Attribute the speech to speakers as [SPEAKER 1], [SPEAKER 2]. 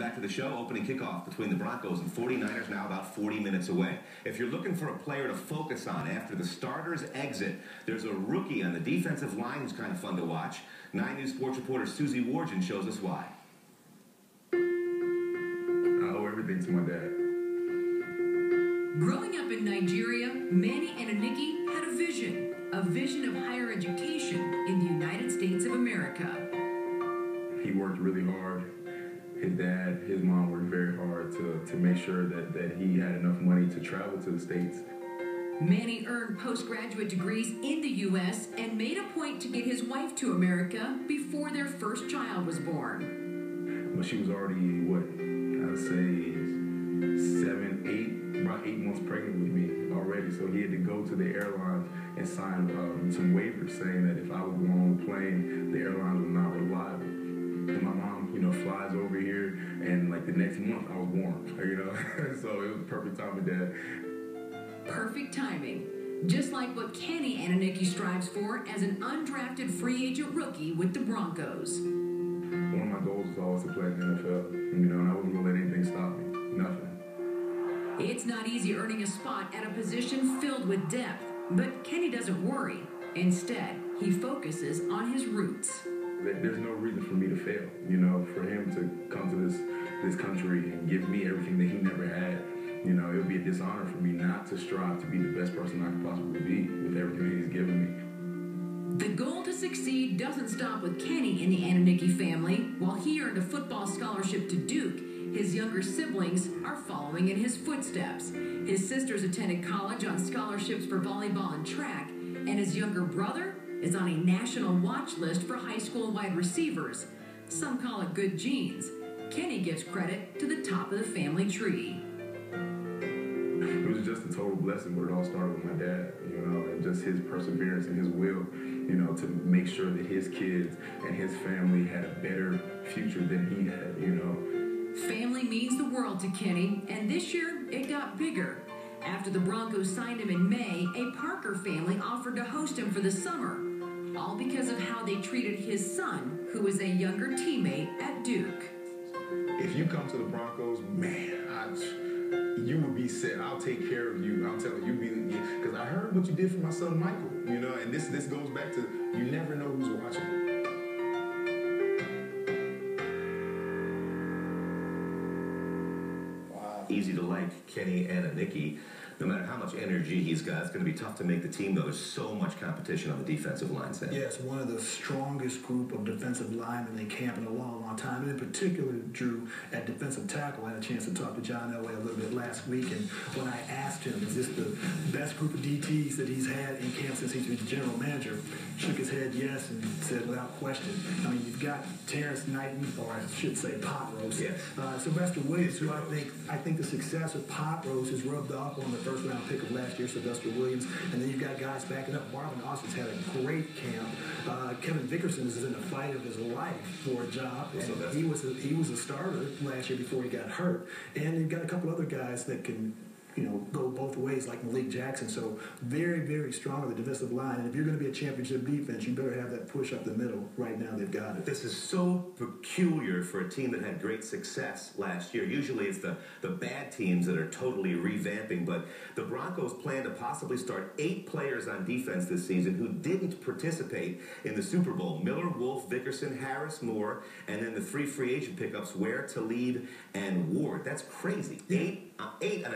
[SPEAKER 1] back to the show. Opening kickoff between the Broncos and 49ers now about 40 minutes away. If you're looking for a player to focus on after the starters exit, there's a rookie on the defensive line who's kind of fun to watch. 9 News sports reporter Susie Wargen shows us why.
[SPEAKER 2] I owe everything to my dad.
[SPEAKER 3] Growing up in Nigeria, Manny Anunike had a vision of higher education in the United States of America.
[SPEAKER 2] He worked really hard. His dad, his mom worked very hard to make sure that he had enough money to travel to the States.
[SPEAKER 3] Manny earned postgraduate degrees in the U.S. and made a point to get his wife to America before their first child was born.
[SPEAKER 2] Well, she was already, I'd say about 8 months pregnant with me already. So he had to go to the airline and sign some waivers saying that if I would go on the plane, the airline was not reliable. And my mom, flies over here, and like the next month I was born, so it was perfect timing, Dad.
[SPEAKER 3] Perfect timing. Just like what Kenny Anunike strives for as an undrafted free agent rookie with the Broncos.
[SPEAKER 2] One of my goals was always to play in the NFL, and I wasn't going to let anything stop me. Nothing.
[SPEAKER 3] It's not easy earning a spot at a position filled with depth, but Kenny doesn't worry. Instead, he focuses on his roots.
[SPEAKER 2] There's no reason for me to fail, for him to come to this country and give me everything that he never had. It would be a dishonor for me not to strive to be the best person I could possibly be with everything that he's given me.
[SPEAKER 3] The goal to succeed doesn't stop with Kenny in the Anunike family. While he earned a football scholarship to Duke, his younger siblings are following in his footsteps. His sisters attended college on scholarships for volleyball and track, and his younger brother is on a national watch list for high school wide receivers. Some call it good genes. Kenny gives credit to the top of the family tree.
[SPEAKER 2] It was just a total blessing, but it all started with my dad, and just his perseverance and his will, to make sure that his kids and his family had a better future than he had,
[SPEAKER 3] Family means the world to Kenny, and this year it got bigger. After the Broncos signed him in May, a Parker family offered to host him for the summer, all because of how they treated his son, who was a younger teammate at Duke.
[SPEAKER 2] If you come to the Broncos, man, you will be set. I'll take care of you. I'm telling you, because I heard what you did for my son Michael, and this goes back to you never know who's watching.
[SPEAKER 1] Easy to like Kenny Anunike. No matter how much energy he's got, it's going to be tough to make the team, though. There's so much competition on the defensive line, Sam.
[SPEAKER 4] Yeah, it's one of the strongest group of defensive linemen in camp in a long, long time. And in particular, Drew, at defensive tackle, I had a chance to talk to John Elway a little bit last week. And when I asked him, is this the best group of DTs that he's had in camp since he's been the general manager, shook his head yes and said without question. I mean, you've got Terrence Knighton, or I should say Pot Roast.
[SPEAKER 1] Yes.
[SPEAKER 4] Sylvester Williams, who I think the success of Pot Roast has rubbed off on the first-round pick of last year, Sylvester Williams, and then you've got guys backing up. Marvin Austin's had a great camp. Kevin Vickerson is in the fight of his life for a job, and he was a starter last year before he got hurt. And you've got a couple other guys that can go both ways, like Malik Jackson. So very, very strong on the defensive line. And if you're going to be a championship defense, you better have that push up the middle. Right now, they've got it.
[SPEAKER 1] This is so peculiar for a team that had great success last year. Usually it's the bad teams that are totally revamping, but the Broncos plan to possibly start 8 players on defense this season who didn't participate in the Super Bowl. Miller, Wolf, Vickerson, Harris, Moore, and then the 3 free agent pickups, Ware, Talib, and Ward. That's crazy. 8 on a